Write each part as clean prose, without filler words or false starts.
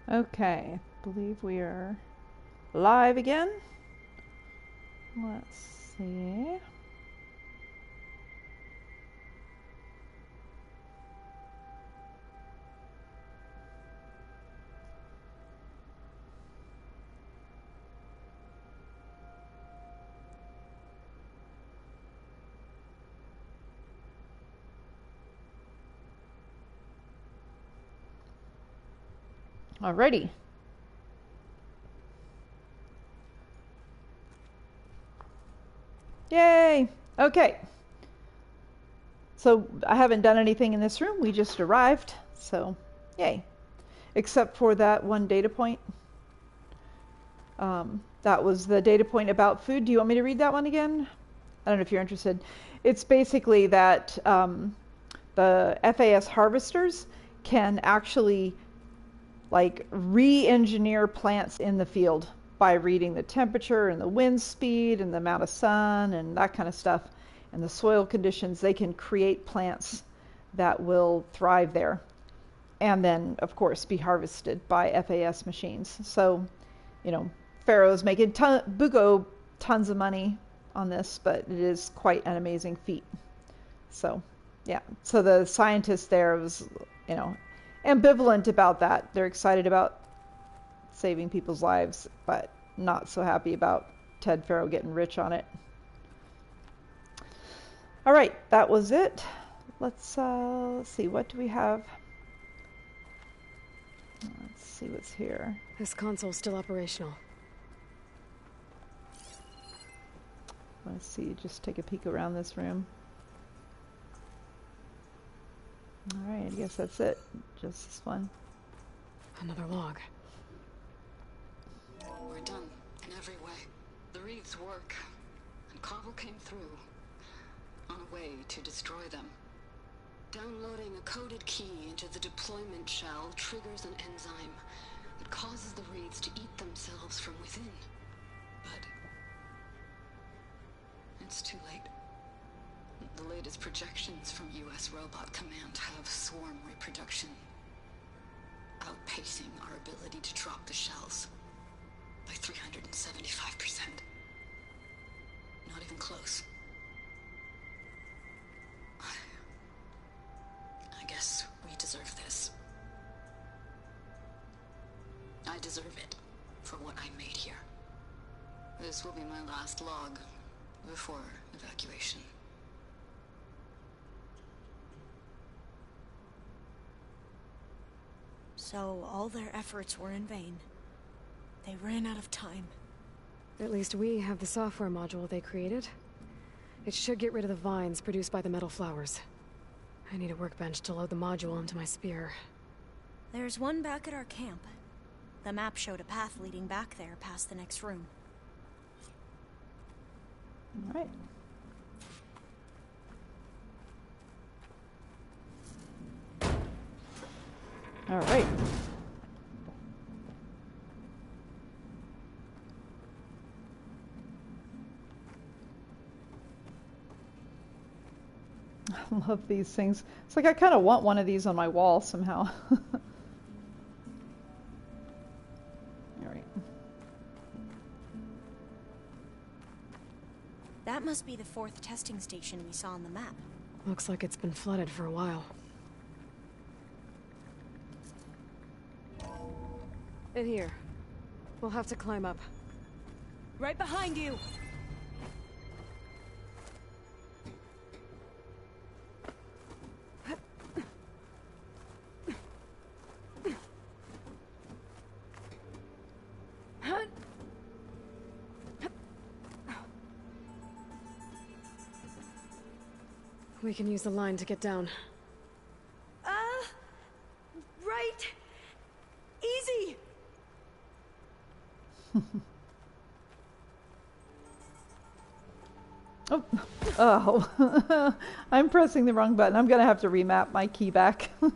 Okay, believe we are live again. Let's see. Alrighty. Yay! Okay. So I haven't done anything in this room. We just arrived. So, yay. Except for that one data point. That was the data point about food. Do you want me to read that one again? I don't know if you're interested. It's basically that the FAS harvesters can actually re-engineer plants in the field by reading the temperature and the wind speed and the amount of sun and that kind of stuff and the soil conditions. They can create plants that will thrive there and then of course be harvested by FAS machines. So, you know, Pharaoh's making tons of money on this, but it is quite an amazing feat. So yeah, so the scientist there was, you know, ambivalent about that. They're excited about saving people's lives, but not so happy about Ted Pharaoh getting rich on it. All right, that was it. Let's see, what do we have? Let's see what's here. This console's still operational. Let's see, just take a peek around this room. All right, I guess that's it. Just this one. Another log. We're done in every way. The reeds work, and Cobble came through on a way to destroy them. Downloading a coded key into the deployment shell triggers an enzyme that causes the reeds to eat themselves from within. But it's too late. The latest projections from US Robot Command have swarm reproduction outpacing our ability to drop the shells by 375%. Not even close. I guess we deserve this. I deserve it for what I made here. This will be my last log before evacuation. So all their efforts were in vain. They ran out of time. At least we have the software module they created. It should get rid of the vines produced by the metal flowers. I need a workbench to load the module into my spear. There's one back at our camp. The map showed a path leading back there past the next room. All right. All right. I love these things. It's like I kind of want one of these on my wall somehow. All right. That must be the 4th testing station we saw on the map. Looks like it's been flooded for a while. In here. We'll have to climb up. Right behind you! We can use the line to get down. Right! Easy! Oh, I'm pressing the wrong button. I'm gonna have to remap my key back. I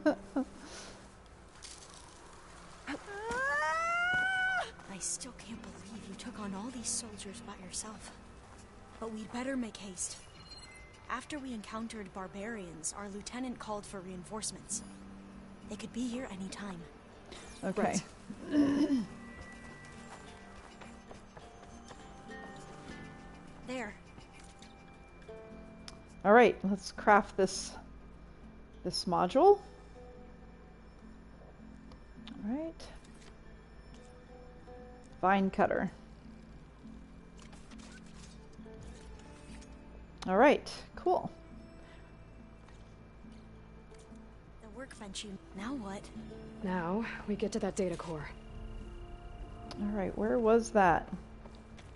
still can't believe you took on all these soldiers by yourself. But we'd better make haste. After we encountered barbarians, our lieutenant called for reinforcements. They could be here any time. Okay. Right. There. All right, let's craft this module. All right. Vine cutter. All right, cool. The workbench. Now what? Now, we get to that data core. All right, where was that?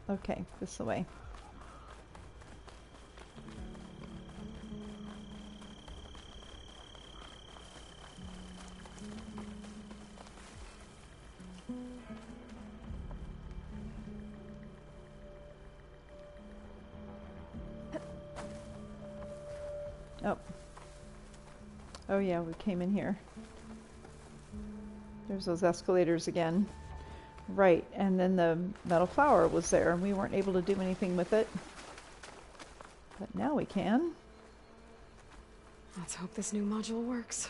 Okay, this way. Oh. Oh yeah, we came in here. There's those escalators again. Right, and then the metal flower was there, and we weren't able to do anything with it. But now we can. Let's hope this new module works.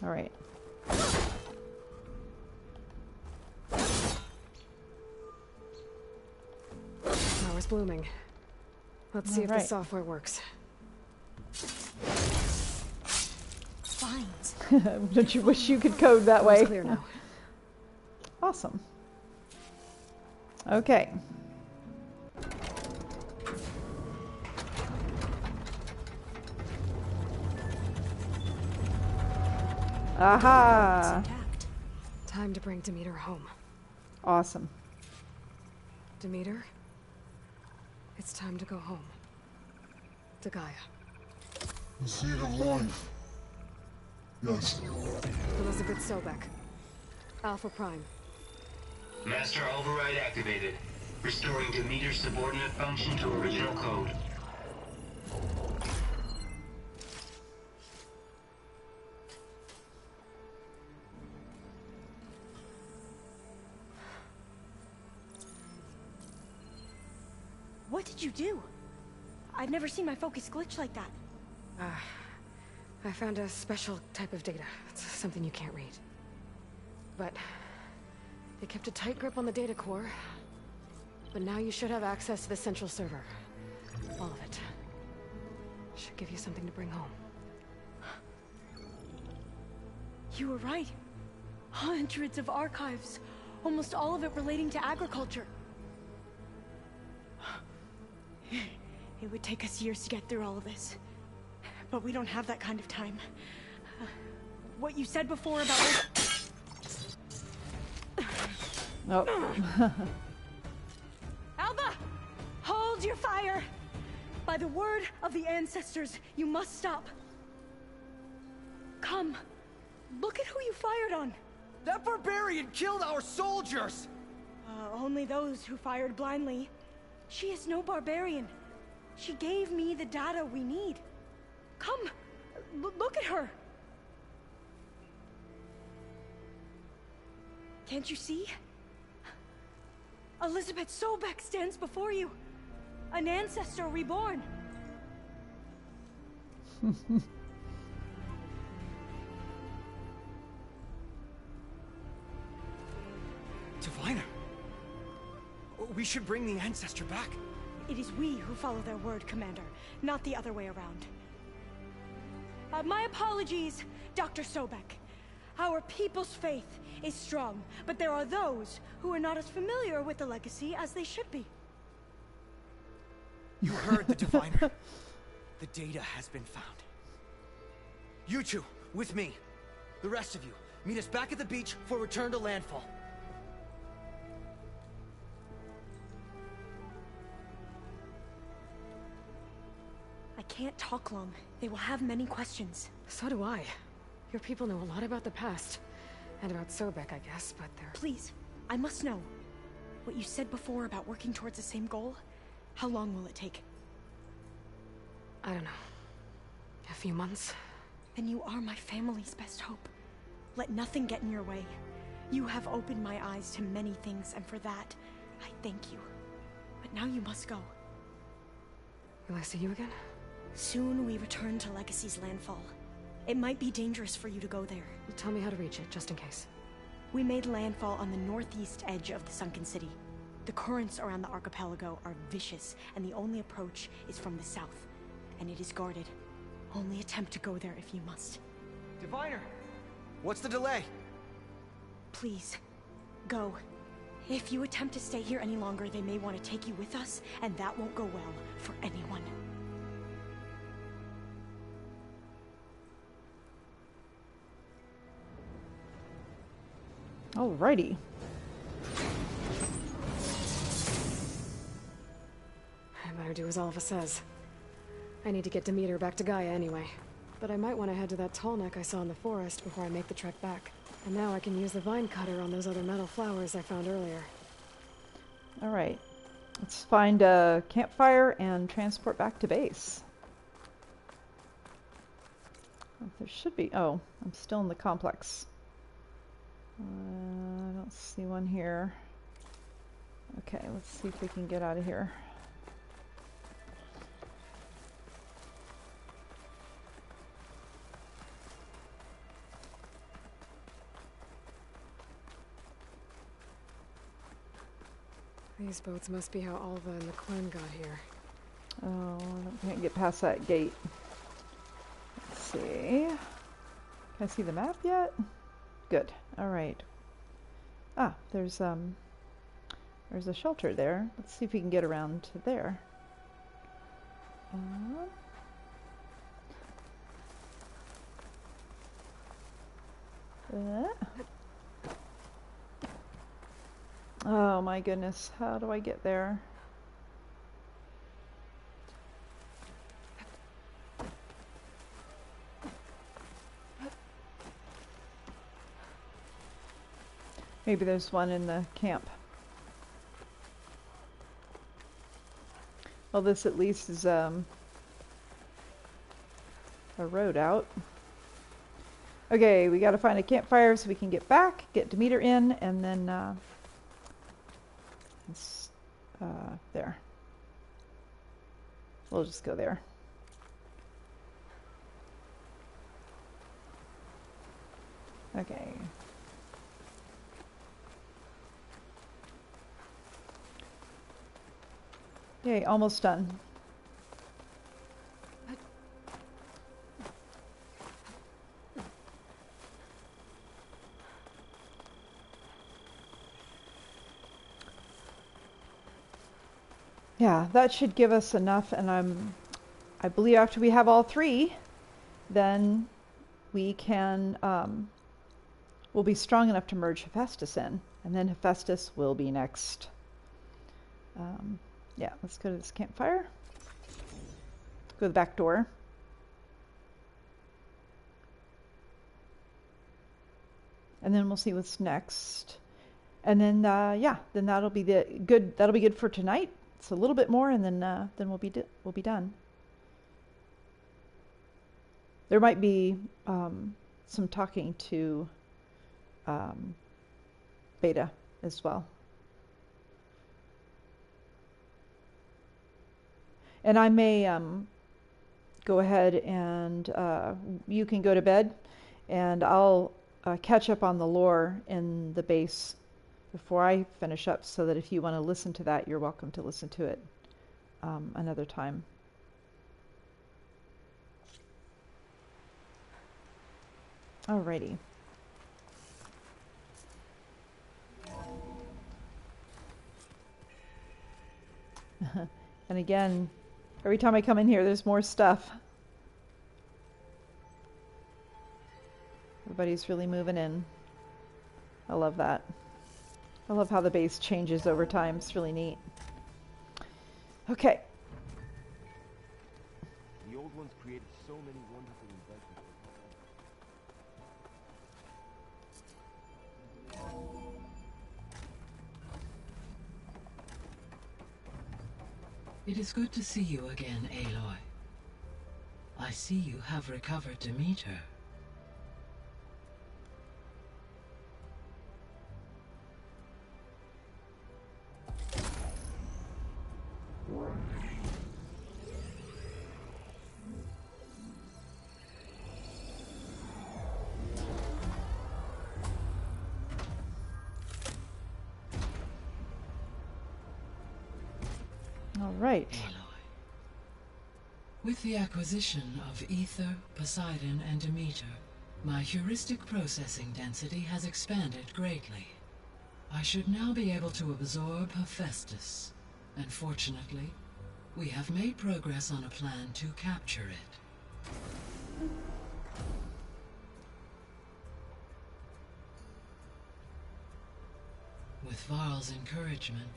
All right. Flower's blooming. Let's see if the software works. Vines. Don't you wish you could code that way? It's clear now. Awesome. Okay. Aha! Time to bring Demeter home. Awesome. Demeter, it's time to go home. To Gaia. The seed of life. Yes. Elizabeth Sobek. Alpha Prime. Master override activated. Restoring Demeter's subordinate function to original code. What did you do? I've never seen my focus glitch like that. I found a special type of data. It's something you can't read. But it kept a tight grip on the data core. But now you should have access to the central server. All of it. Should give you something to bring home. You were right. Hundreds of archives. Almost all of it relating to agriculture. It would take us years to get through all of this. But we don't have that kind of time. What you said before about... Oh. Alba! Hold your fire! By the word of the ancestors, you must stop. Come. Look at who you fired on. That barbarian killed our soldiers! Only those who fired blindly. She is no barbarian. She gave me the data we need. Come, look at her. Can't you see? Elizabeth Sobek stands before you. An ancestor reborn. Diviner. We should bring the ancestor back. It is we who follow their word, Commander, not the other way around. My apologies, Dr. Sobek. Our people's faith is strong, but there are those who are not as familiar with the legacy as they should be. You heard the Diviner. The data has been found. You two, with me. The rest of you, meet us back at the beach for return to landfall. I can't talk long. They will have many questions. So do I. Your people know a lot about the past. And about Sobek, I guess, but they're... Please, I must know. What you said before about working towards the same goal, how long will it take? I don't know. A few months? Then you are my family's best hope. Let nothing get in your way. You have opened my eyes to many things, and for that, I thank you. But now you must go. Will I see you again? Soon we return to Legacy's landfall. It might be dangerous for you to go there. Tell me how to reach it, just in case. We made landfall on the northeast edge of the sunken city. The currents around the archipelago are vicious, and the only approach is from the south. And it is guarded. Only attempt to go there if you must. Diviner! What's the delay? Please, go. If you attempt to stay here any longer, they may want to take you with us, and that won't go well for anyone. Alrighty. I better do as Alva says. I need to get Demeter back to Gaia anyway. But I might want to head to that tall neck I saw in the forest before I make the trek back. And now I can use the vine cutter on those other metal flowers I found earlier. Alright. Let's find a campfire and transport back to base. There should be... Oh, I'm still in the complex. I don't see one here. Okay, let's see if we can get out of here. These boats must be how Alva and the Quinn got here. Oh, I can't get past that gate. Let's see. Can I see the map yet? Good. All right. Ah, there's a shelter there. Let's see if we can get around to there. Oh my goodness, how do I get there? Maybe there's one in the camp. Well, this at least is a road out. Okay, we gotta find a campfire so we can get back, get Demeter in, and then there. We'll just go there. Okay. Yay, almost done. Yeah, that should give us enough, and I believe after we have all three, then we can, we'll be strong enough to merge Hephaestus in, and then Hephaestus will be next. Yeah, let's go to this campfire. Go to the back door. And then we'll see what's next. And then, yeah, then that'll be good for tonight. It's a little bit more, and then we'll be done. There might be some talking to Beta as well. And I may go ahead and you can go to bed, and I'll catch up on the lore in the base before I finish up, so that if you want to listen to that, you're welcome to listen to it another time. Alrighty. And again, every time I come in here, there's more stuff. Everybody's really moving in. I love that. I love how the base changes over time. It's really neat. Okay. The old ones created so many wonderful inventions. It is good to see you again, Aloy. I see you have recovered Demeter. All right. Aloy. With the acquisition of Ether, Poseidon, and Demeter, my heuristic processing density has expanded greatly. I should now be able to absorb Hephaestus, and fortunately, we have made progress on a plan to capture it. With Varl's encouragement,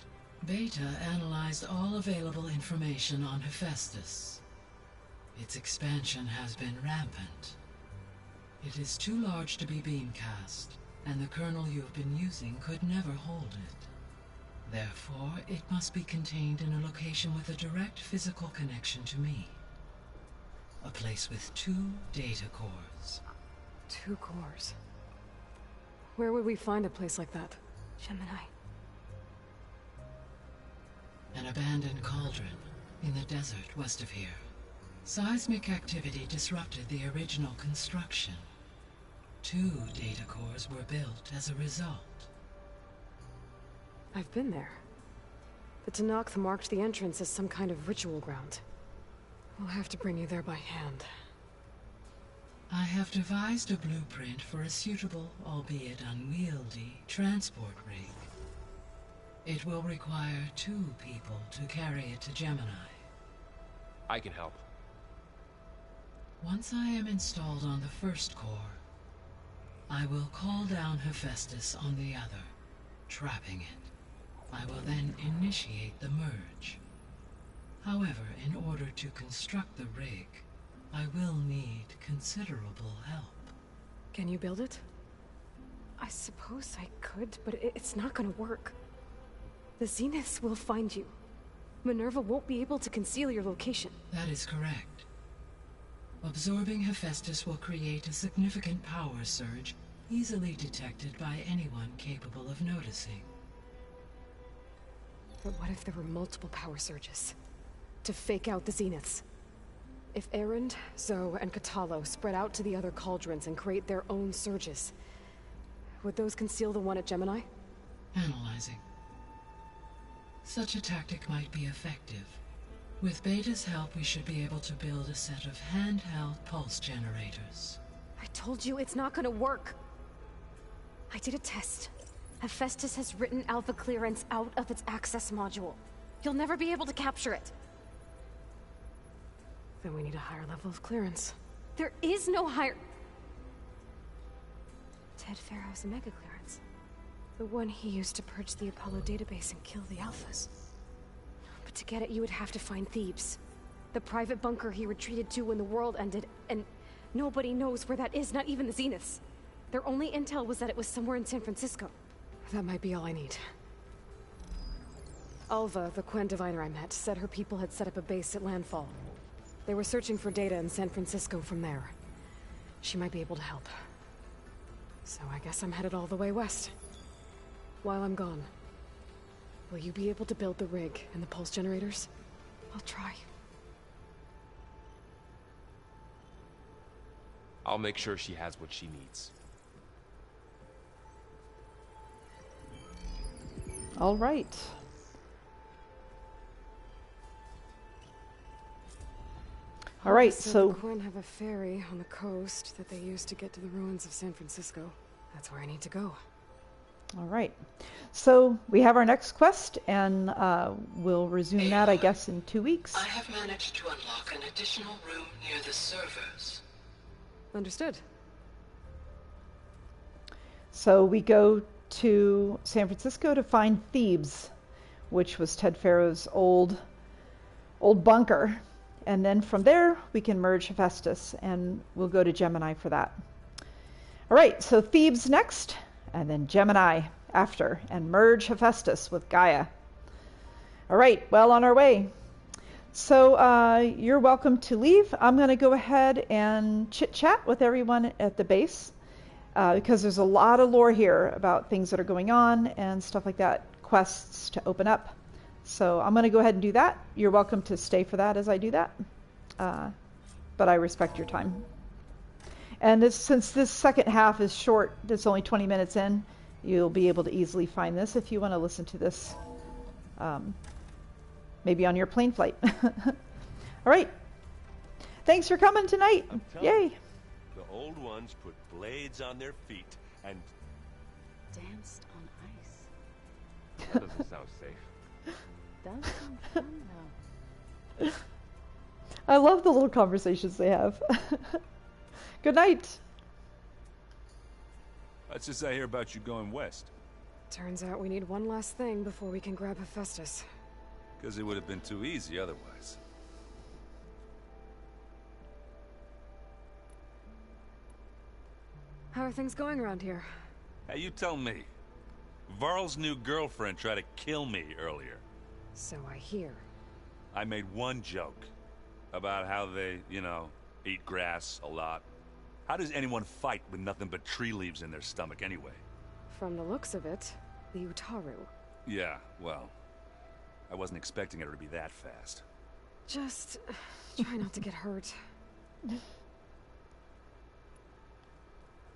Beta analyzed all available information on Hephaestus. Its expansion has been rampant. It is too large to be beamcast, and the kernel you have been using could never hold it. Therefore, it must be contained in a location with a direct physical connection to me. A place with 2 data cores. 2 cores? Where would we find a place like that? Gemini. An abandoned cauldron in the desert west of here. Seismic activity disrupted the original construction. 2 data cores were built as a result. I've been there. The Tenakth marked the entrance as some kind of ritual ground. We'll have to bring you there by hand. I have devised a blueprint for a suitable, albeit unwieldy, transport rig. It will require 2 people to carry it to Gemini. I can help. Once I am installed on the first core, I will call down Hephaestus on the other, trapping it. I will then initiate the merge. However, in order to construct the rig, I will need considerable help. Can you build it? I suppose I could, but it's not gonna work. The Zeniths will find you. Minerva won't be able to conceal your location. That is correct. Absorbing Hephaestus will create a significant power surge, easily detected by anyone capable of noticing. But what if there were multiple power surges? To fake out the Zeniths? If Erend, Zoe, and Katalo spread out to the other cauldrons and create their own surges, would those conceal the one at Gemini? Analyzing. Such a tactic might be effective. With Beta's help, we should be able to build a set of handheld pulse generators. I told you it's not gonna work. I did a test. Hephaestus has written Alpha clearance out of its access module. You'll never be able to capture it. Then we need a higher level of clearance. There is no higher... Ted Pharaoh's Omega clearance. The one he used to purge the Apollo database and kill the Alphas. But to get it, you would have to find Thebes. The private bunker he retreated to when the world ended, and nobody knows where that is, not even the Zeniths. Their only intel was that it was somewhere in San Francisco. That might be all I need. Alva, the Quen diviner I met, said her people had set up a base at landfall. They were searching for data in San Francisco from there. She might be able to help. So I guess I'm headed all the way west. While I'm gone, will you be able to build the rig and the pulse generators? I'll try. I'll make sure she has what she needs. All right. All right, so the Quen have a ferry on the coast that they use to get to the ruins of San Francisco. That's where I need to go. all right. So we have our next quest, and we'll resume that, I guess, in 2 weeks. I have managed to unlock an additional room near the servers. Understood. So we go to San Francisco to find Thebes, which was Ted Pharaoh's old bunker. And then from there, we can merge Hephaestus, and we'll go to Gemini for that. All right, so Thebes next, and then Gemini after, and merge Hephaestus with Gaia. All right, well, on our way. So you're welcome to leave. I'm going to go ahead and chit-chat with everyone at the base, because there's a lot of lore here about things that are going on and stuff like that, quests to open up. So I'm going to go ahead and do that. You're welcome to stay for that as I do that, but I respect your time. And since this second half is short, it's only 20 minutes in, you'll be able to easily find this if you want to listen to this maybe on your plane flight. All right. Thanks for coming tonight. Yay. You, the old ones put blades on their feet and Danced on ice. That doesn't sound safe. Does sound fun, though. I love the little conversations they have. Good night. What's this I hear about you going west? Turns out we need one last thing before we can grab Hephaestus. Because it would have been too easy otherwise. How are things going around here? Hey, you tell me. Varl's new girlfriend tried to kill me earlier. So I hear. I made one joke about how they, eat grass a lot. How does anyone fight with nothing but tree leaves in their stomach anyway? From the looks of it, the Utaru. Yeah, well, I wasn't expecting her to be that fast. Just try not to get hurt.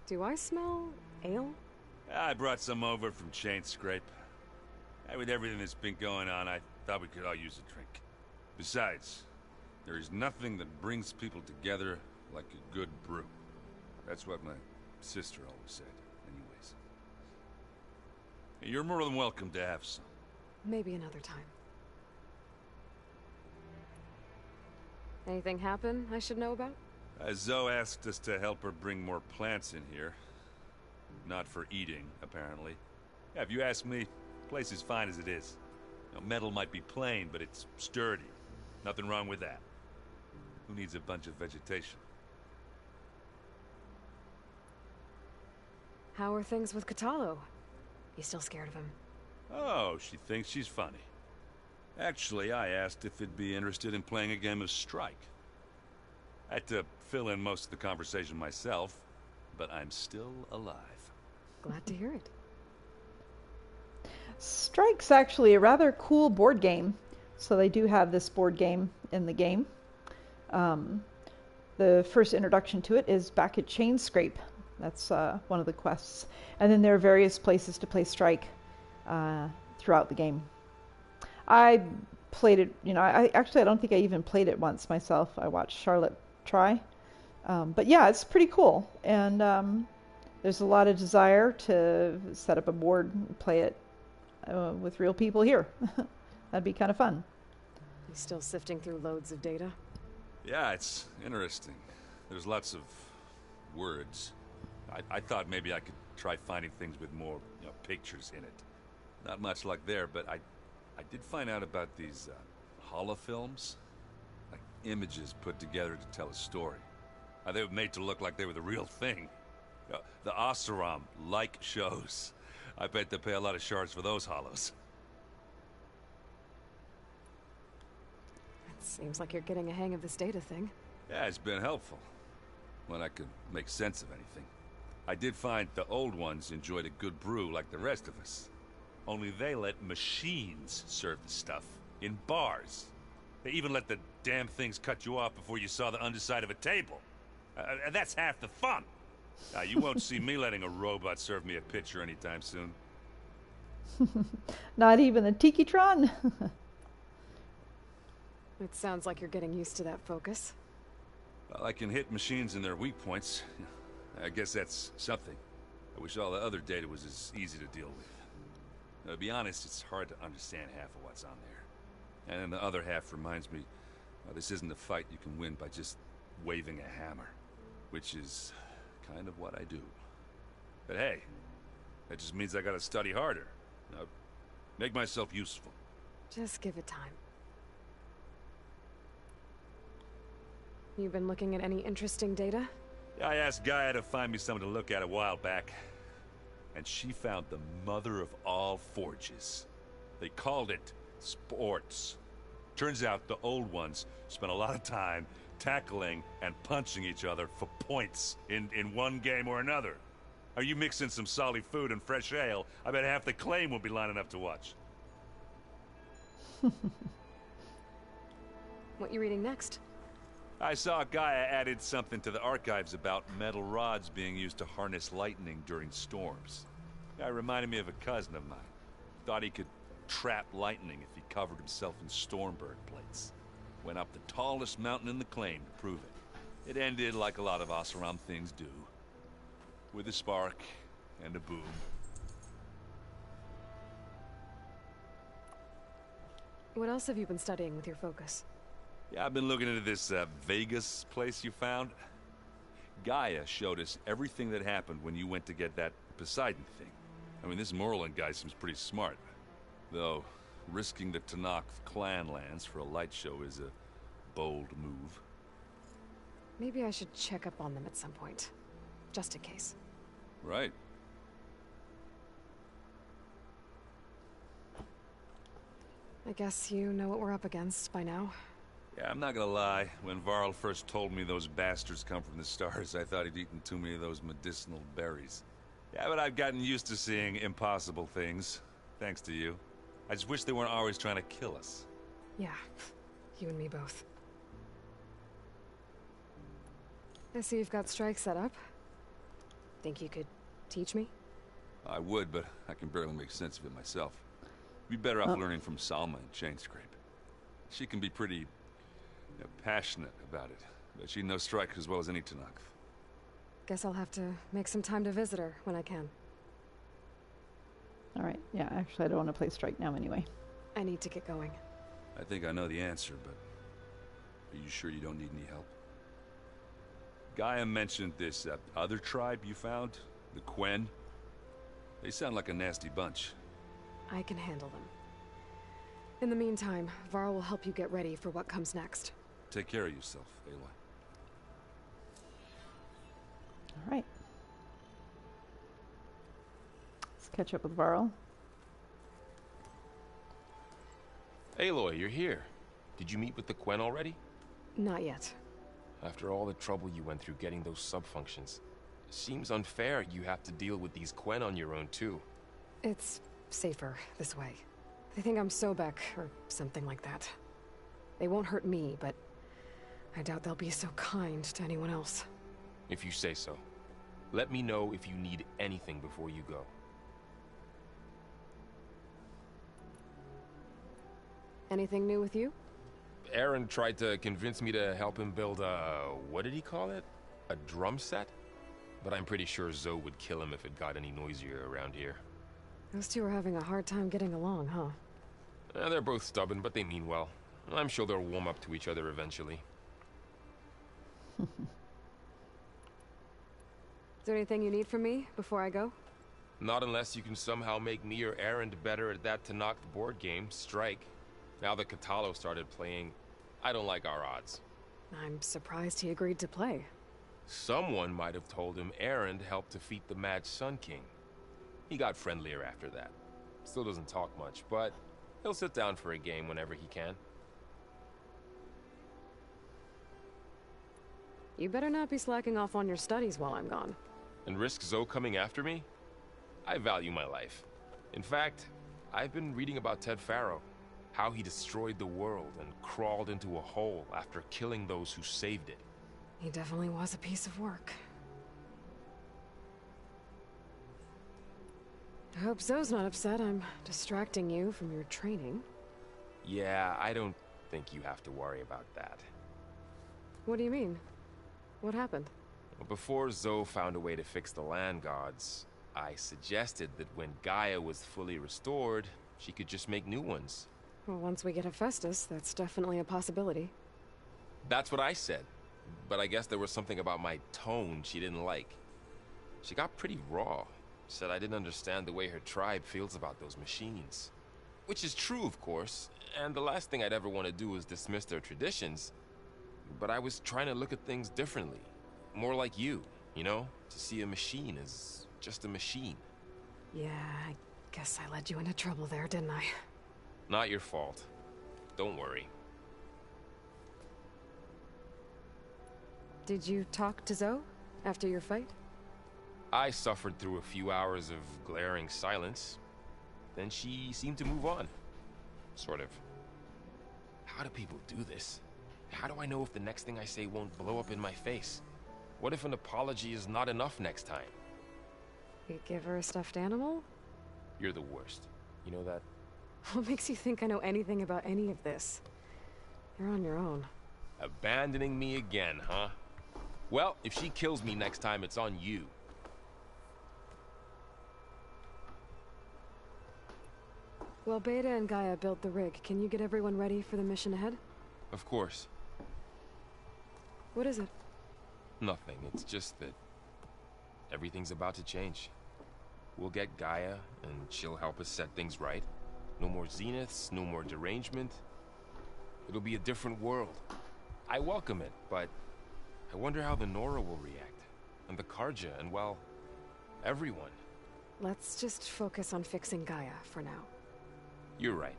Do I smell ale? I brought some over from Chain Scrape. With everything that's been going on, I thought we could all use a drink. Besides, there is nothing that brings people together like a good brew. That's what my sister always said, anyways. You're more than welcome to have some. Maybe another time. Anything happen I should know about? Zoe asked us to help her bring more plants in here. Not for eating, apparently. Yeah, if you ask me, the place is fine as it is. Metal might be plain, but it's sturdy. Nothing wrong with that. Who needs a bunch of vegetation? How are things with Katalo? You still scared of him? Oh, she thinks she's funny. Actually, I asked if it'd be interested in playing a game of Strike. I had to fill in most of the conversation myself, but I'm still alive. Glad to hear it. Strike's actually a rather cool board game. So they do have this board game in the game. The first introduction to it is back at Chain Scrape. That's one of the quests. And then there are various places to play Strike throughout the game. I played it, I don't think I even played it once myself. I watched Charlotte try. But yeah, it's pretty cool. And there's a lot of desire to set up a board and play it with real people here. That'd be kind of fun. You still sifting through loads of data? Yeah, it's interesting. There's lots of words. I thought maybe I could try finding things with more pictures in it. Not much luck there, but I did find out about these holofilms. Like images put together to tell a story. They were made to look like they were the real thing. The Oseram like shows. I bet they pay a lot of shards for those hollows. It seems like you're getting a hang of this data thing. Yeah, it's been helpful. When I could make sense of anything. I did find the old ones enjoyed a good brew like the rest of us. Only they let machines serve the stuff. In bars. They even let the damn things cut you off before you saw the underside of a table. And that's half the fun. You won't see me letting a robot serve me a pitcher anytime soon. Not even the Tiki-tron? It sounds like you're getting used to that focus. Well, I can hit machines in their weak points. I guess that's something. I wish all the other data was as easy to deal with. To be honest, it's hard to understand half of what's on there. And then the other half reminds me, this isn't a fight you can win by just waving a hammer. Which is kind of what I do. But hey, that just means I gotta study harder. Make myself useful. Just give it time. You been looking at any interesting data? Yeah, I asked Gaia to find me something to look at a while back. And she found the mother of all forges. They called it sports. Turns out the old ones spent a lot of time tackling and punching each other for points in one game or another. Are you mixing some solid food and fresh ale? I bet half the claim will be lining up to watch. What you reading next? I saw Gaia added something to the archives about metal rods being used to harness lightning during storms. Guy reminded me of a cousin of mine. Thought he could trap lightning if he covered himself in Stormbird plates. Went up the tallest mountain in the claim to prove it. It ended like a lot of Oseram things do. With a spark and a boom. What else have you been studying with your focus? Yeah, I've been looking into this Vegas place you found. Gaia showed us everything that happened when you went to get that Poseidon thing. I mean, this Merlin guy seems pretty smart. Though, risking the Tanakh clan lands for a light show is a bold move. Maybe I should check up on them at some point. Just in case. Right. I guess you know what we're up against by now. Yeah, I'm not gonna lie. When Varl first told me those bastards come from the stars, I thought he'd eaten too many of those medicinal berries. Yeah, but I've gotten used to seeing impossible things. Thanks to you. I just wish they weren't always trying to kill us. Yeah, you and me both. I see you've got strike set up. Think you could teach me? I would, but I can barely make sense of it myself. You'd be better off learning from Salma and Chainscrape. She can be pretty passionate about it, but she knows strike as well as any Tanakh. Guess I'll have to make some time to visit her when I can. Alright, yeah, actually I don't want to play strike now anyway. I need to get going. I think I know the answer, but are you sure you don't need any help? Gaia mentioned this other tribe you found, the Quen. They sound like a nasty bunch. I can handle them. In the meantime, Varl will help you get ready for what comes next. Take care of yourself, Aloy. Alright. Let's catch up with Varl. Aloy, you're here. Did you meet with the Quen already? Not yet. After all the trouble you went through getting those sub-functions, it seems unfair you have to deal with these Quen on your own too. It's safer this way. They think I'm Sobek, or something like that. They won't hurt me, but I doubt they'll be so kind to anyone else. If you say so. Let me know if you need anything before you go. Anything new with you? Aaron tried to convince me to help him build a... what did he call it? A drum set? But I'm pretty sure Zoe would kill him if it got any noisier around here. Those two are having a hard time getting along, huh? They're both stubborn, but they mean well. I'm sure they'll warm up to each other eventually. Is there anything you need from me before I go? Not unless you can somehow make me or Aaron better at that Tanakh board game, Strike. Now that Katalo started playing, I don't like our odds. I'm surprised he agreed to play. Someone might have told him Aaron helped defeat the Mad Sun King. He got friendlier after that. Still doesn't talk much, but he'll sit down for a game whenever he can. You better not be slacking off on your studies while I'm gone. And risk Zoe coming after me? I value my life. In fact, I've been reading about Ted Faro. How he destroyed the world and crawled into a hole after killing those who saved it. He definitely was a piece of work. I hope Zoe's not upset I'm distracting you from your training. Yeah, I don't think you have to worry about that. What do you mean? What happened? Before Zoe found a way to fix the land gods, I suggested that when Gaia was fully restored, she could just make new ones. Well, once we get Hephaestus, that's definitely a possibility. That's what I said. But I guess there was something about my tone she didn't like. She got pretty raw. Said I didn't understand the way her tribe feels about those machines. Which is true, of course, and the last thing I'd ever want to do is dismiss their traditions. But I was trying to look at things differently. More like you know? To see a machine as just a machine. Yeah, I guess I led you into trouble there, didn't I? Not your fault. Don't worry. Did you talk to Zoe after your fight? I suffered through a few hours of glaring silence. Then she seemed to move on. Sort of. How do people do this? How do I know if the next thing I say won't blow up in my face? What if an apology is not enough next time? You give her a stuffed animal? You're the worst. You know that? What makes you think I know anything about any of this? You're on your own. Abandoning me again, huh? Well, if she kills me next time, it's on you. Well, Beta and Gaia built the rig. Can you get everyone ready for the mission ahead? Of course. What is it? Nothing. It's just that everything's about to change. We'll get Gaia, and she'll help us set things right. No more Zeniths, no more derangement. It'll be a different world. I welcome it, but I wonder how the Nora will react. And the Karja, and well, everyone. Let's just focus on fixing Gaia for now. You're right.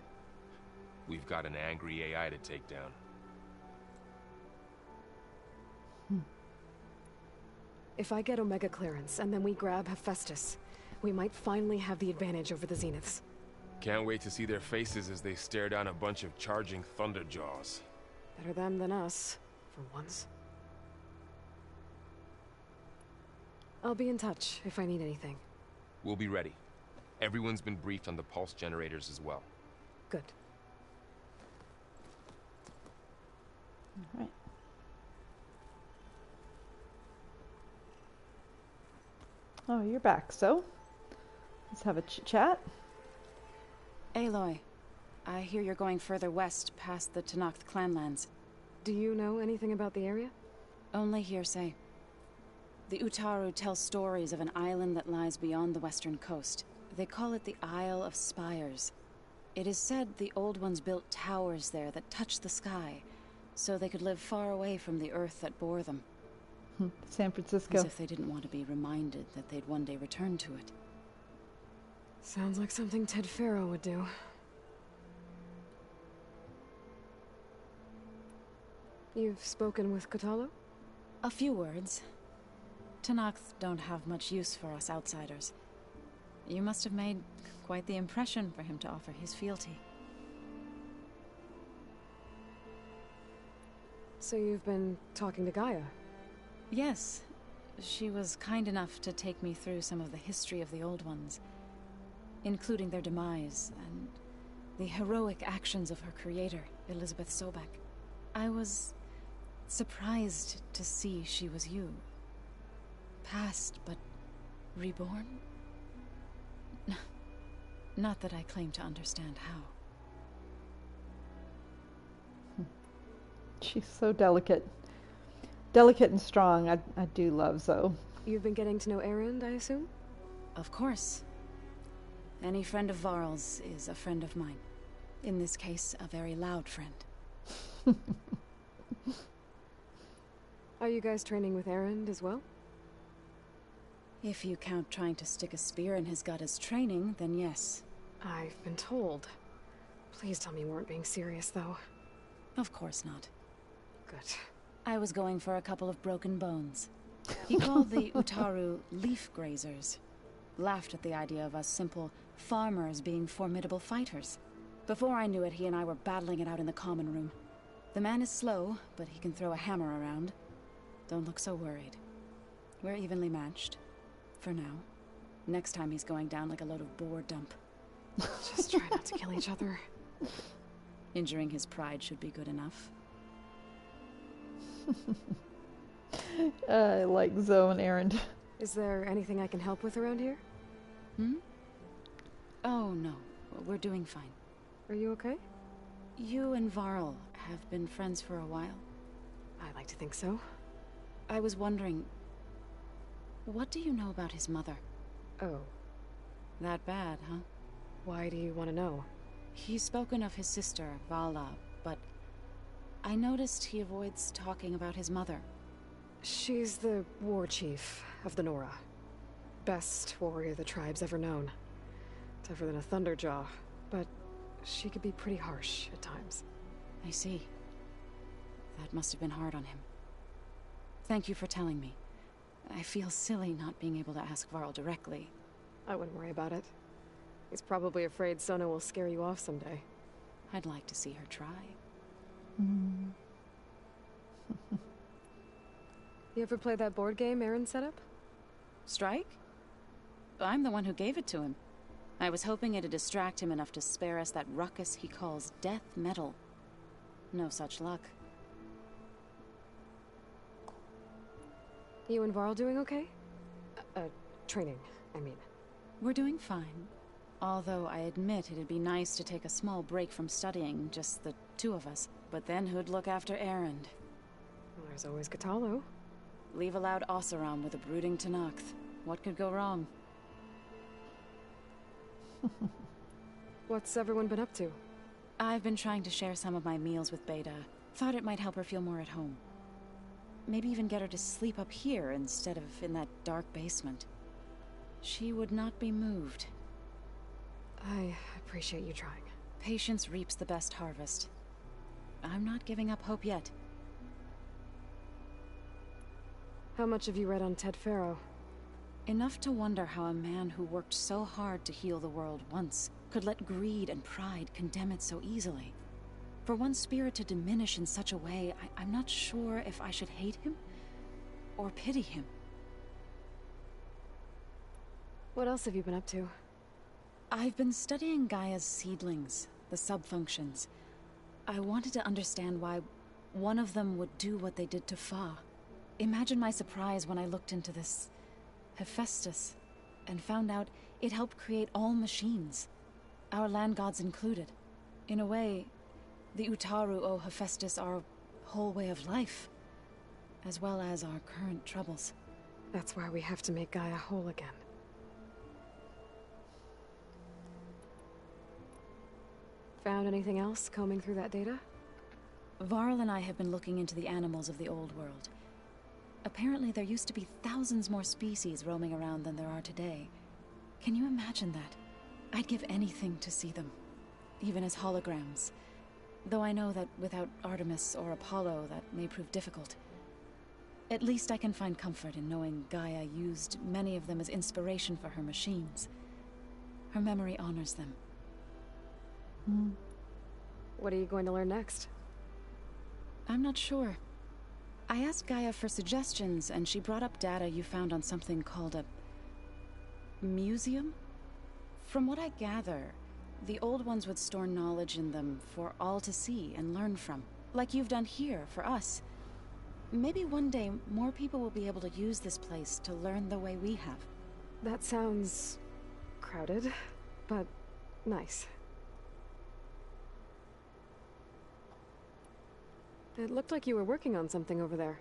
We've got an angry AI to take down. If I get Omega clearance, and then we grab Hephaestus, we might finally have the advantage over the Zeniths. Can't wait to see their faces as they stare down a bunch of charging Thunderjaws. Better them than us, for once. I'll be in touch if I need anything. We'll be ready. Everyone's been briefed on the pulse generators as well. Good. All right. Oh, you're back, so let's have a chat. Aloy, I hear you're going further west past the Tenakth clanlands. Do you know anything about the area? Only hearsay. The Utaru tell stories of an island that lies beyond the western coast. They call it the Isle of Spiers. It is said the Old Ones built towers there that touch the sky, so they could live far away from the earth that bore them. San Francisco. As if they didn't want to be reminded that they'd one day return to it. Sounds like something Ted Faro would do. You've spoken with Kotallo? A few words. Tenakth don't have much use for us outsiders. You must have made quite the impression for him to offer his fealty. So you've been talking to Gaia? Yes. She was kind enough to take me through some of the history of the Old Ones, including their demise and the heroic actions of her creator, Elizabeth Sobek. I was surprised to see she was you. Past, but reborn? Not that I claim to understand how. She's so delicate. Delicate and strong. I do love Zoe. You've been getting to know Erend, I assume? Of course. Any friend of Varl's is a friend of mine. In this case, a very loud friend. Are you guys training with Erend as well? If you count trying to stick a spear in his gut as training, then yes. I've been told. Please tell me you weren't being serious, though. Of course not. Good. I was going for a couple of broken bones. He called the Utaru leaf grazers. Laughed at the idea of us simple farmers being formidable fighters. Before I knew it, he and I were battling it out in the common room. The man is slow, but he can throw a hammer around. Don't look so worried. We're evenly matched. For now. Next time he's going down like a load of boar dump. Just try not to kill each other. Injuring his pride should be good enough. I like Zoe and Erend. Is there anything I can help with around here? Oh, no. We're doing fine. Are you okay? You and Varl have been friends for a while. I like to think so. I was wondering, what do you know about his mother? Oh. That bad, huh? Why do you want to know? He's spoken of his sister, Vala, but I noticed he avoids talking about his mother. She's the war chief of the Nora. Best warrior the tribe's ever known. Tougher than a Thunderjaw, but she could be pretty harsh at times. I see. That must have been hard on him. Thank you for telling me. I feel silly not being able to ask Varl directly. I wouldn't worry about it. He's probably afraid Sona will scare you off someday. I'd like to see her try. You ever play that board game Aaron set up? Strike? I'm the one who gave it to him. I was hoping it'd distract him enough to spare us that ruckus he calls death metal. No such luck. You and Varl doing okay? Training, I mean. We're doing fine. Although I admit it'd be nice to take a small break from studying, just the two of us. But then who'd look after Erend? Well, there's always Katalo. Leave a loud Oseram with a brooding Tenakth. What could go wrong? What's everyone been up to? I've been trying to share some of my meals with Beta. Thought it might help her feel more at home. Maybe even get her to sleep up here instead of in that dark basement. She would not be moved. I appreciate you trying. Patience reaps the best harvest. I'm not giving up hope yet. How much have you read on Ted Faro? Enough to wonder how a man who worked so hard to heal the world once could let greed and pride condemn it so easily. For one spirit to diminish in such a way, I'm not sure if I should hate him or pity him. What else have you been up to? I've been studying Gaia's seedlings, the subfunctions. I wanted to understand why one of them would do what they did to Fa. Imagine my surprise when I looked into this Hephaestus and found out it helped create all machines, our land gods included. In a way, the Utaru owe Hephaestus our whole way of life, as well as our current troubles. That's why we have to make Gaia whole again. Found anything else combing through that data? Varl and I have been looking into the animals of the old world. Apparently there used to be thousands more species roaming around than there are today. Can you imagine that? I'd give anything to see them, even as holograms. Though I know that without Artemis or Apollo, that may prove difficult. At least I can find comfort in knowing Gaia used many of them as inspiration for her machines. Her memory honors them. What are you going to learn next? I'm not sure. I asked Gaia for suggestions, and she brought up data you found on something called a museum? From what I gather, the old ones would store knowledge in them for all to see and learn from, like you've done here for us. Maybe one day more people will be able to use this place to learn the way we have. That sounds crowded, but nice. It looked like you were working on something over there.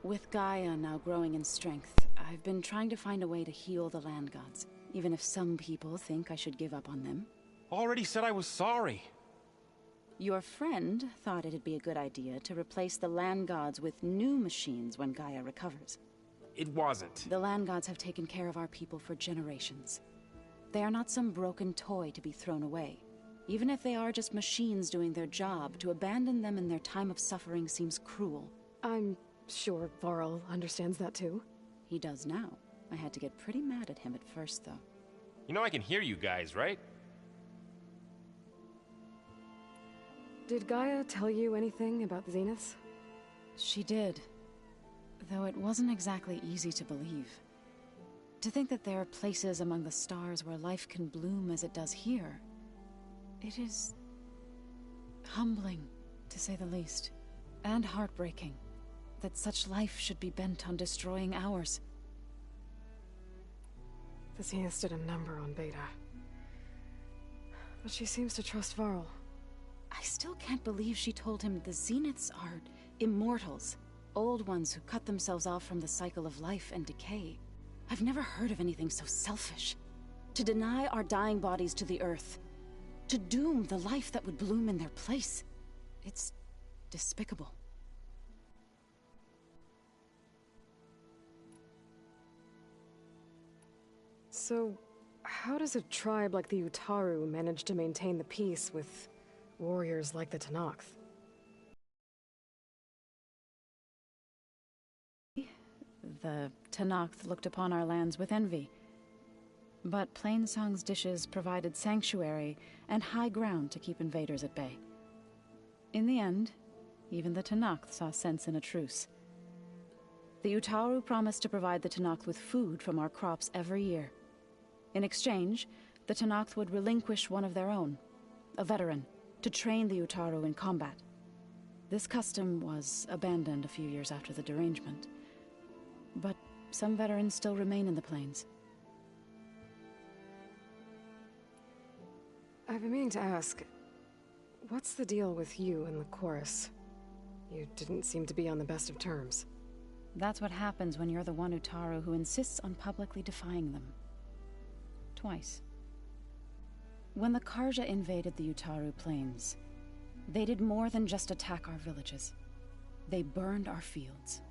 With Gaia now growing in strength, I've been trying to find a way to heal the land gods, even if some people think I should give up on them. Already said I was sorry. Your friend thought it'd be a good idea to replace the land gods with new machines when Gaia recovers. It wasn't. The land gods have taken care of our people for generations. They are not some broken toy to be thrown away. Even if they are just machines doing their job, to abandon them in their time of suffering seems cruel. I'm sure Varl understands that too. He does now. I had to get pretty mad at him at first, though. You know I can hear you guys, right? Did Gaia tell you anything about the Zeniths? She did. Though it wasn't exactly easy to believe. To think that there are places among the stars where life can bloom as it does here. It is humbling, to say the least, and heartbreaking, that such life should be bent on destroying ours. The Zeniths did a number on Beta. But she seems to trust Varl. I still can't believe she told him the Zeniths are immortals, old ones who cut themselves off from the cycle of life and decay. I've never heard of anything so selfish. To deny our dying bodies to the earth. To doom the life that would bloom in their place. It's despicable. So, how does a tribe like the Utaru manage to maintain the peace with warriors like the Tenakth? The Tenakth looked upon our lands with envy. But Plainsong's dishes provided sanctuary and high ground to keep invaders at bay. In the end, even the Tenakth saw sense in a truce. The Utaru promised to provide the Tenakth with food from our crops every year. In exchange, the Tenakth would relinquish one of their own, a veteran, to train the Utaru in combat. This custom was abandoned a few years after the derangement, but some veterans still remain in the plains. I've been meaning to ask, what's the deal with you and the chorus? You didn't seem to be on the best of terms. That's what happens when you're the one Utaru who insists on publicly defying them. Twice. When the Karja invaded the Utaru plains, they did more than just attack our villages. They burned our fields,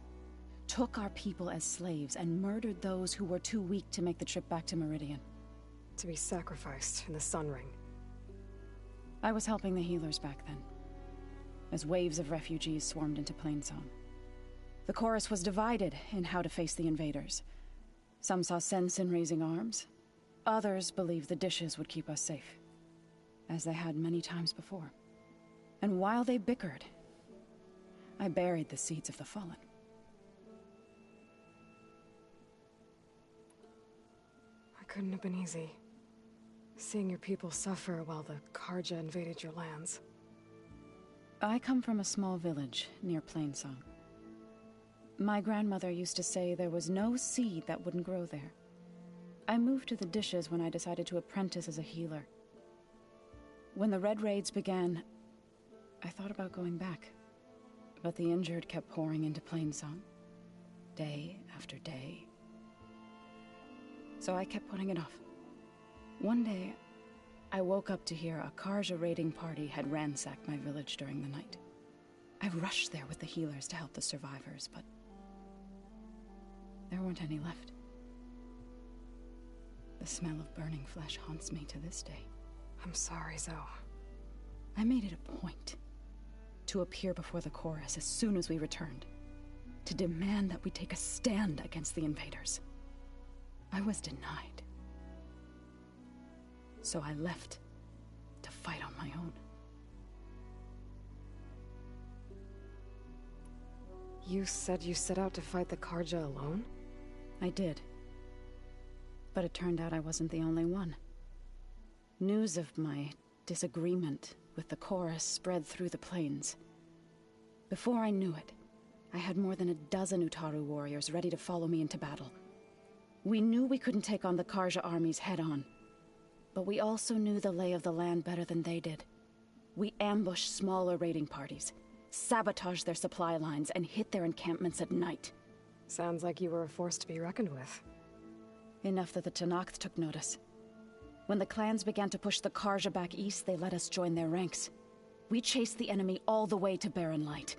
took our people as slaves, and murdered those who were too weak to make the trip back to Meridian. To be sacrificed in the Sun Ring. I was helping the healers back then, as waves of refugees swarmed into Plainsong. The chorus was divided in how to face the invaders. Some saw sense in raising arms. Others believed the dishes would keep us safe, as they had many times before. And while they bickered, I buried the seeds of the fallen. It couldn't have been easy. Seeing your people suffer while the Karja invaded your lands. I come from a small village near Plainsong. My grandmother used to say there was no seed that wouldn't grow there. I moved to the dishes when I decided to apprentice as a healer. When the Red Raids began, I thought about going back. But the injured kept pouring into Plainsong, day after day. So I kept putting it off. One day, I woke up to hear a Karja raiding party had ransacked my village during the night. I rushed there with the healers to help the survivors, but there weren't any left. The smell of burning flesh haunts me to this day. I'm sorry, Zoe. I made it a point to appear before the chorus as soon as we returned, to demand that we take a stand against the invaders. I was denied. So I left to fight on my own. You said you set out to fight the Karja alone? I did. But it turned out I wasn't the only one. News of my disagreement with the chorus spread through the plains. Before I knew it, I had more than a dozen Utaru warriors ready to follow me into battle. We knew we couldn't take on the Karja armies head-on, but we also knew the lay of the land better than they did. We ambushed smaller raiding parties, sabotaged their supply lines, and hit their encampments at night. Sounds like you were a force to be reckoned with. Enough that the Tenakth took notice. When the clans began to push the Karja back east, they let us join their ranks. We chased the enemy all the way to Barren Light.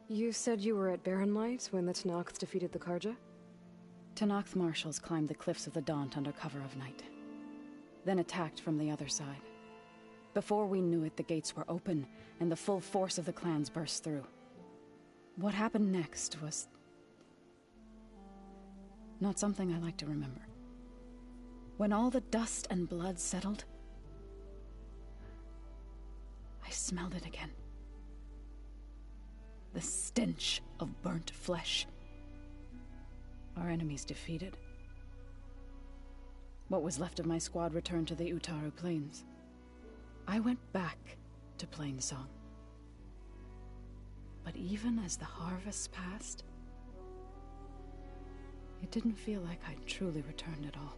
You said you were at Barren Light when the Tenakth defeated the Karja? Tenakth marshals climbed the cliffs of the Daunt under cover of night, then attacked from the other side. Before we knew it, the gates were open, and the full force of the clans burst through. What happened next was not something I like to remember. When all the dust and blood settled, I smelled it again. The stench of burnt flesh. Our enemies defeated. What was left of my squad returned to the Utaru Plains. I went back to Plainsong. But even as the harvest passed, it didn't feel like I'd truly returned at all.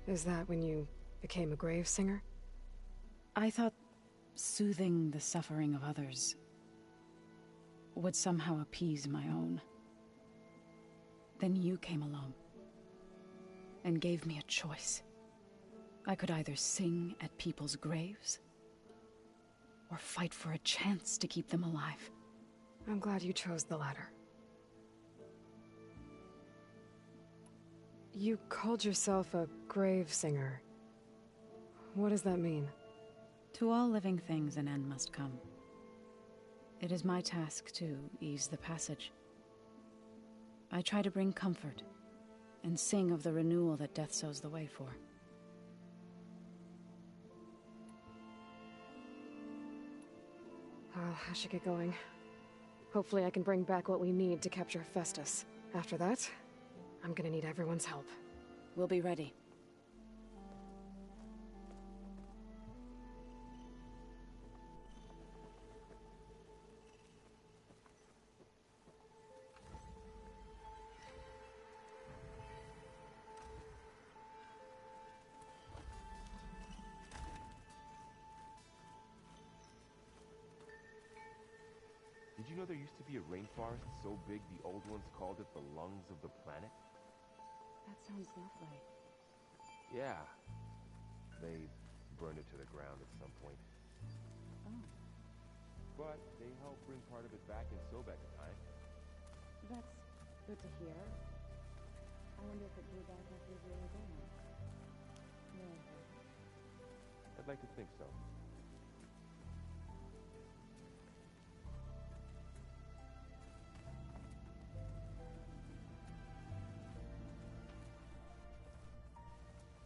Is that when you became a grave singer? I thought soothing the suffering of others would somehow appease my own. Then you came along and gave me a choice. I could either sing at people's graves or fight for a chance to keep them alive. I'm glad you chose the latter. You called yourself a grave singer. What does that mean? To all living things an end must come. It is my task to ease the passage. I try to bring comfort and sing of the renewal that death sows the way for. I should get going. Hopefully I can bring back what we need to capture Festus. After that, I'm gonna need everyone's help. We'll be ready. Did you know there used to be a rainforest so big the old ones called it the lungs of the planet? That sounds lovely. Yeah. They burned it to the ground at some point. Oh. But they helped bring part of it back in Sobek time. That's good to hear. I wonder if it grew back after Zero Dawn. No. I'd like to think so.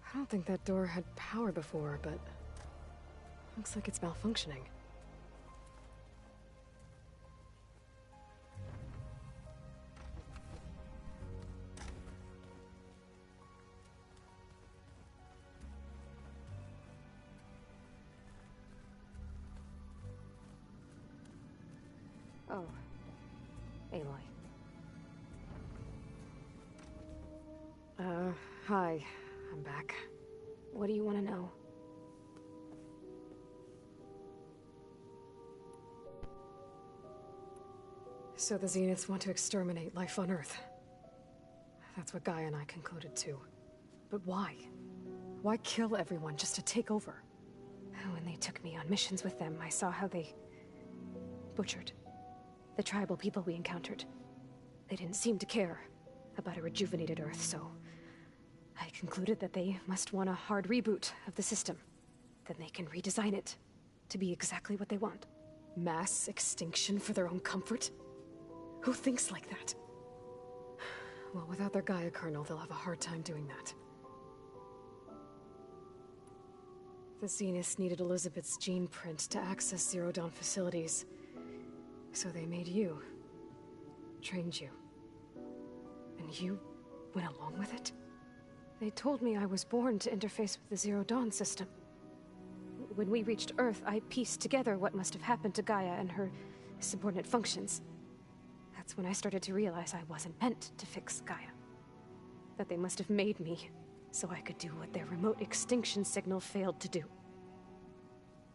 I don't think that door had power before, but looks like it's malfunctioning. Oh, Aloy. Hi. I'm back. What do you want to know? So the Zeniths want to exterminate life on Earth. That's what Gaia and I concluded too. But why? Why kill everyone just to take over? When they took me on missions with them, I saw how they butchered the tribal people we encountered. They didn't seem to care about a rejuvenated Earth, so I concluded that they must want a hard reboot of the system. Then they can redesign it to be exactly what they want. Mass extinction for their own comfort? Who thinks like that? Well, without their Gaia kernel, they'll have a hard time doing that. The Zeniths needed Elizabeth's gene print to access Zero Dawn facilities. So they made you. Trained you. And you went along with it? They told me I was born to interface with the Zero Dawn system. When we reached Earth, I pieced together what must have happened to Gaia and her subordinate functions. That's when I started to realize I wasn't meant to fix Gaia. That they must have made me so I could do what their remote extinction signal failed to do.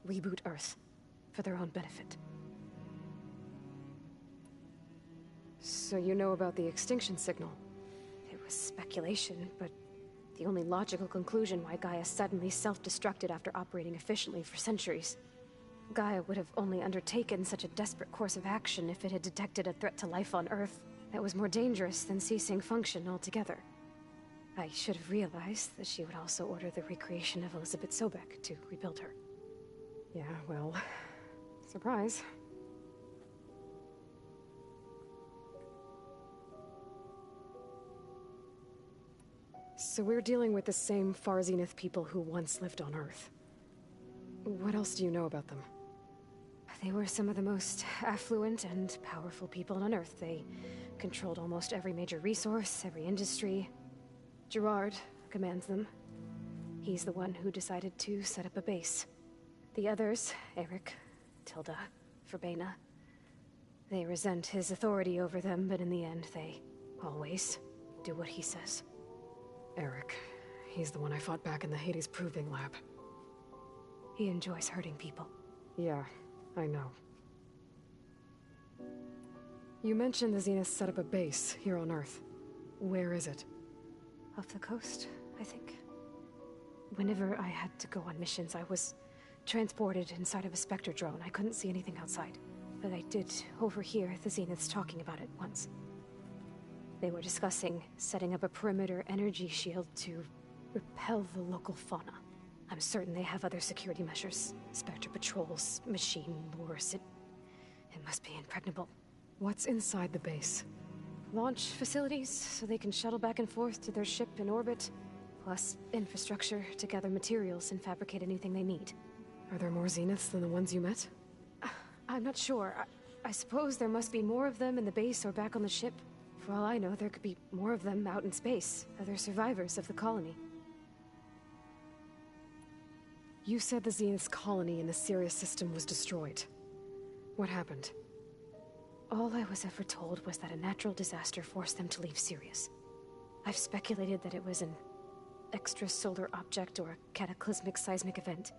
Reboot Earth for their own benefit. So you know about the extinction signal? It was speculation, but the only logical conclusion why Gaia suddenly self-destructed after operating efficiently for centuries. Gaia would have only undertaken such a desperate course of action if it had detected a threat to life on Earth that was more dangerous than ceasing function altogether. I should have realized that she would also order the recreation of Elizabeth Sobek to rebuild her. Yeah, well, surprise. So we're dealing with the same Far Zenith people who once lived on Earth. What else do you know about them? They were some of the most affluent and powerful people on Earth. They controlled almost every major resource, every industry. Gerard commands them. He's the one who decided to set up a base. The others, Eric, Tilda, Verbena, they resent his authority over them, but in the end, they always do what he says. Eric. He's the one I fought back in the Hades Proving Lab. He enjoys hurting people. Yeah, I know. You mentioned the Zeniths set up a base here on Earth. Where is it? Off the coast, I think. Whenever I had to go on missions, I was transported inside of a Spectre drone. I couldn't see anything outside. But I did overhear the Zeniths talking about it once. They were discussing setting up a perimeter energy shield to repel the local fauna. I'm certain they have other security measures. Spectre patrols, machine lures. It must be impregnable. What's inside the base? Launch facilities, so they can shuttle back and forth to their ship in orbit. Plus infrastructure to gather materials and fabricate anything they need. Are there more Zeniths than the ones you met? I'm not sure. I suppose there must be more of them in the base or back on the ship. For all I know, there could be more of them out in space, other survivors of the colony. You said the Zeniths colony in the Sirius system was destroyed. What happened? All I was ever told was that a natural disaster forced them to leave Sirius. I've speculated that it was an extrasolar object or a cataclysmic seismic event.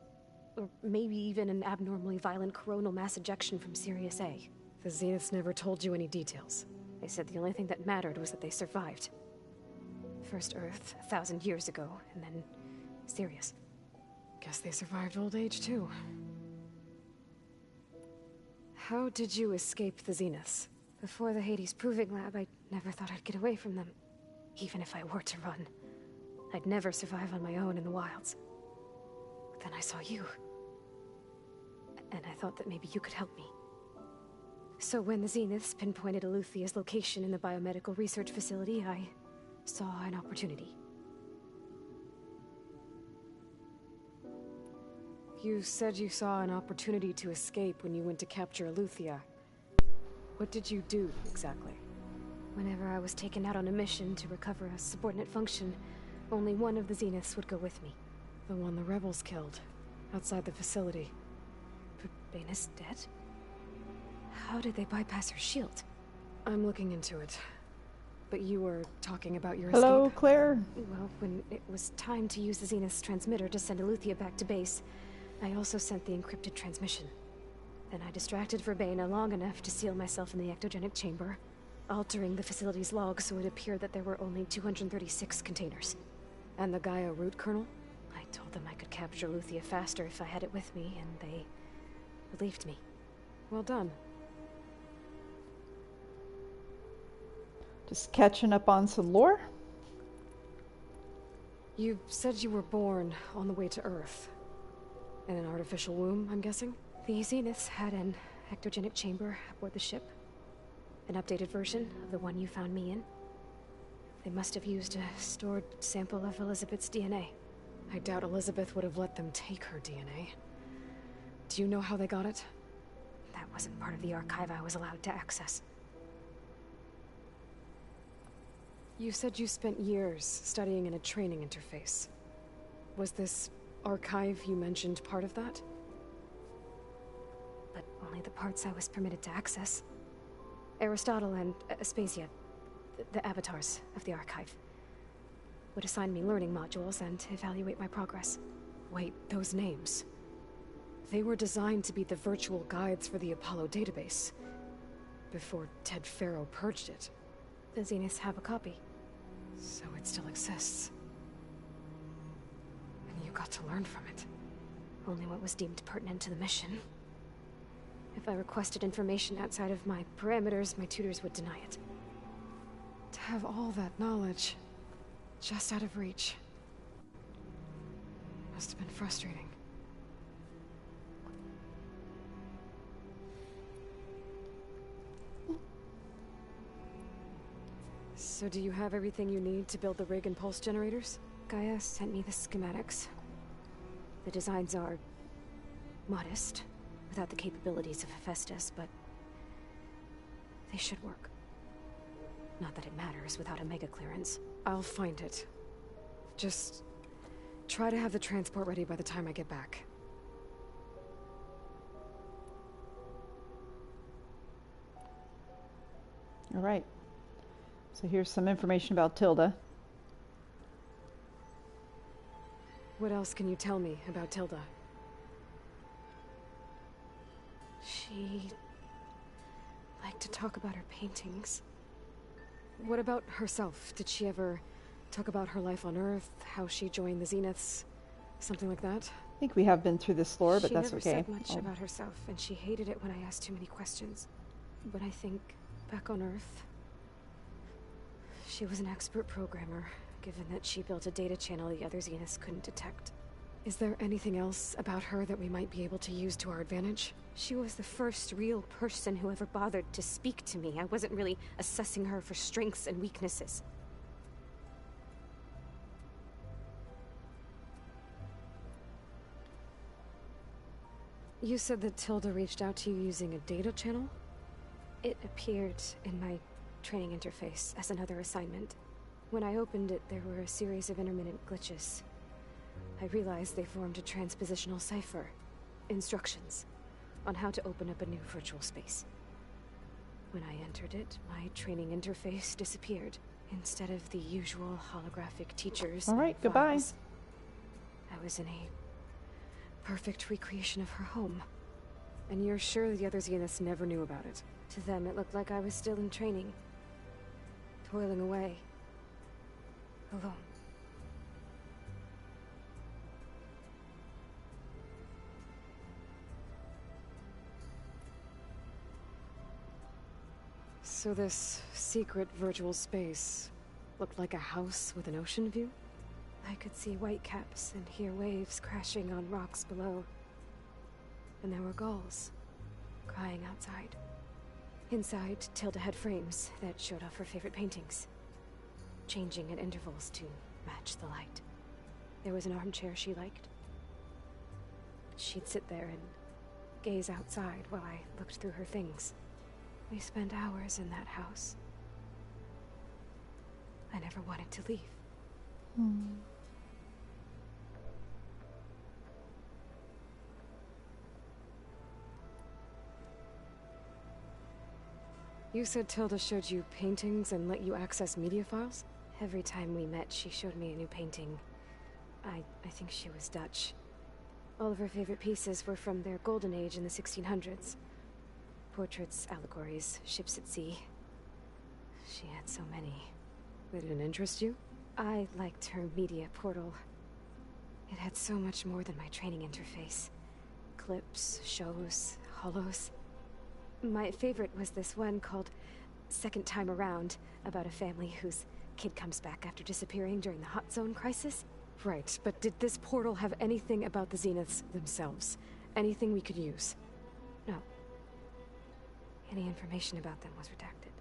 Or maybe even an abnormally violent coronal mass ejection from Sirius A. The Zeniths never told you any details. They said the only thing that mattered was that they survived. First Earth, 1,000 years ago, and then Sirius. Guess they survived old age, too. How did you escape the Zeniths? Before the Hades Proving Lab, I never thought I'd get away from them. Even if I were to run. I'd never survive on my own in the wilds. But then I saw you. And I thought that maybe you could help me. So when the Zeniths pinpointed Aluthia's location in the biomedical research facility, I saw an opportunity. You said you saw an opportunity to escape when you went to capture Aluthia. What did you do, exactly? Whenever I was taken out on a mission to recover a subordinate function, only one of the Zeniths would go with me. The one the rebels killed, outside the facility. But Bane's dead? How did they bypass her shield? I'm looking into it. But you were talking about your escape? Hello, Claire. Well, when it was time to use the Zenith's transmitter to send Aluthia back to base, I also sent the encrypted transmission. Then I distracted Verbena long enough to seal myself in the ectogenic chamber, altering the facility's log so it appeared that there were only 236 containers. And the Gaia root kernel? I told them I could capture Aluthia faster if I had it with me, and they believed me. Well done. Just catching up on some lore. You said you were born on the way to Earth. In an artificial womb, I'm guessing? The Zeniths had an ectogenic chamber aboard the ship. An updated version of the one you found me in. They must have used a stored sample of Elizabeth's DNA. I doubt Elizabeth would have let them take her DNA. Do you know how they got it? That wasn't part of the archive I was allowed to access. You said you spent years studying in a training interface. Was this archive you mentioned part of that? But only the parts I was permitted to access. Aristotle and Aspasia, the avatars of the archive, would assign me learning modules and evaluate my progress. Wait, those names. They were designed to be the virtual guides for the Apollo database, before Ted Faro purged it. The Zeniths have a copy. So it still exists. And you got to learn from it. Only what was deemed pertinent to the mission. If I requested information outside of my parameters, my tutors would deny it. To have all that knowledge, just out of reach, must have been frustrating. So do you have everything you need to build the rig and pulse generators? Gaia sent me the schematics. The designs are modest, without the capabilities of Hephaestus, but they should work. Not that it matters without a mega clearance. I'll find it. Just try to have the transport ready by the time I get back. All right. So here's some information about Tilda. What else can you tell me about Tilda? She liked to talk about her paintings. What about herself? Did she ever talk about her life on Earth, how she joined the Zeniths, something like that? I think we have been through this lore, but that's okay. She never said much about herself, and she hated it when I asked too many questions. But I think, back on Earth, she was an expert programmer, given that she built a data channel the other Zeniths couldn't detect. Is there anything else about her that we might be able to use to our advantage? She was the first real person who ever bothered to speak to me. I wasn't really assessing her for strengths and weaknesses. You said that Tilda reached out to you using a data channel? It appeared in my training interface as another assignment. When I opened it, there were a series of intermittent glitches. I realized they formed a transpositional cipher. Instructions on how to open up a new virtual space. When I entered it, my training interface disappeared. Instead of the usual holographic teachers. All right, goodbye. I was in a perfect recreation of her home. And you're sure the other Zeniths never knew about it? To them, it looked like I was still in training. Toiling away. Alone. So this secret virtual space looked like a house with an ocean view? I could see whitecaps and hear waves crashing on rocks below. And there were gulls crying outside. Inside, Tilda had frames that showed off her favorite paintings, changing at intervals to match the light. There was an armchair she liked. She'd sit there and gaze outside while I looked through her things. We spent hours in that house. I never wanted to leave. You said Tilda showed you paintings and let you access media files? Every time we met, she showed me a new painting. I think she was Dutch. All of her favorite pieces were from their golden age in the 1600s. Portraits, allegories, ships at sea. She had so many. They didn't interest you? I liked her media portal. It had so much more than my training interface. Clips, shows, holos. My favorite was this one called Second Time Around, about a family whose kid comes back after disappearing during the Hot Zone crisis. Right, but did this portal have anything about the Zeniths themselves? Anything we could use? No. Any information about them was redacted.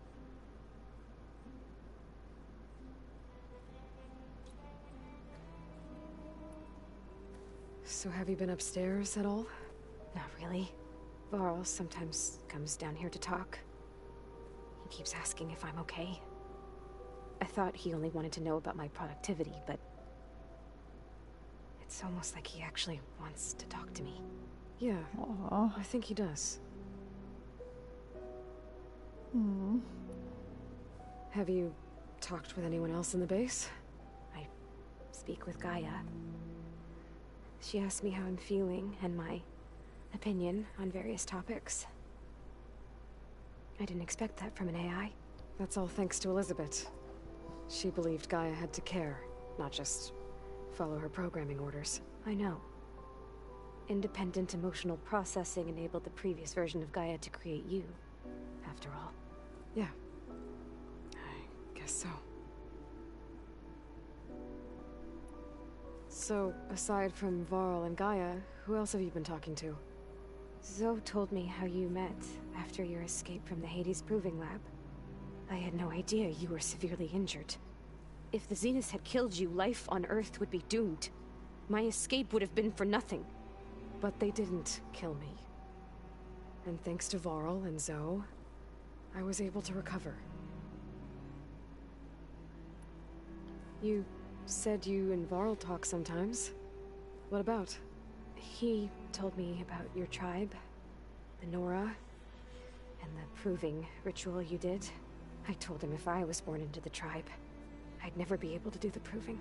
So have you been upstairs at all? Not really. Varl sometimes comes down here to talk. He keeps asking if I'm okay. I thought he only wanted to know about my productivity, but it's almost like he actually wants to talk to me. Yeah, Aww. I think he does. Have you talked with anyone else in the base? I speak with Gaia. She asked me how I'm feeling and my opinion on various topics. I didn't expect that from an AI. That's all thanks to Elizabeth. She believed Gaia had to care, not just follow her programming orders. I know. Independent emotional processing enabled the previous version of Gaia to create you, after all. Yeah. I guess so. So, aside from Varl and Gaia, who else have you been talking to? Zoe told me how you met after your escape from the Hades Proving Lab. I had no idea you were severely injured. If the Zeniths had killed you, life on Earth would be doomed. My escape would have been for nothing. But they didn't kill me. And thanks to Varl and Zoe, I was able to recover. You said you and Varl talk sometimes. What about? He told me about your tribe, the Nora, and the proving ritual you did. I told him if I was born into the tribe, I'd never be able to do the proving.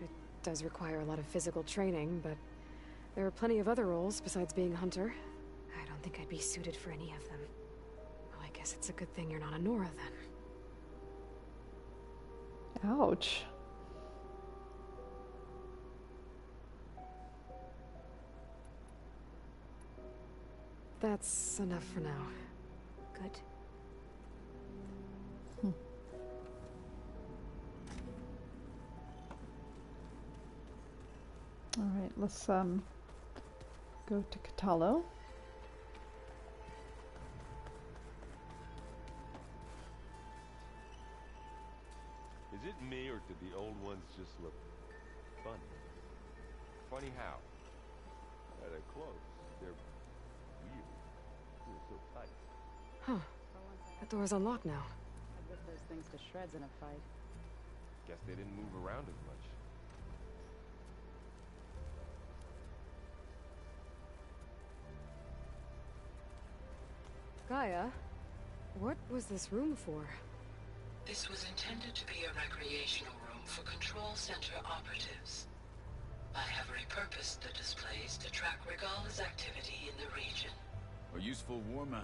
It does require a lot of physical training, but there are plenty of other roles besides being a hunter. I don't think I'd be suited for any of them. Well, I guess it's a good thing you're not a Nora, then. Ouch. That's enough for now. Good. All right, let's go to Catalo. Is it me, or did the old ones just look funny? Funny how? They're close. They're weird. They're so tight. Huh. That door's unlocked now. things to shreds in a fight. Guess they didn't move around as much. Gaia, what was this room for? This was intended to be a recreational room for Control Center operatives. I have repurposed the displays to track Regala's activity in the region. A useful war map.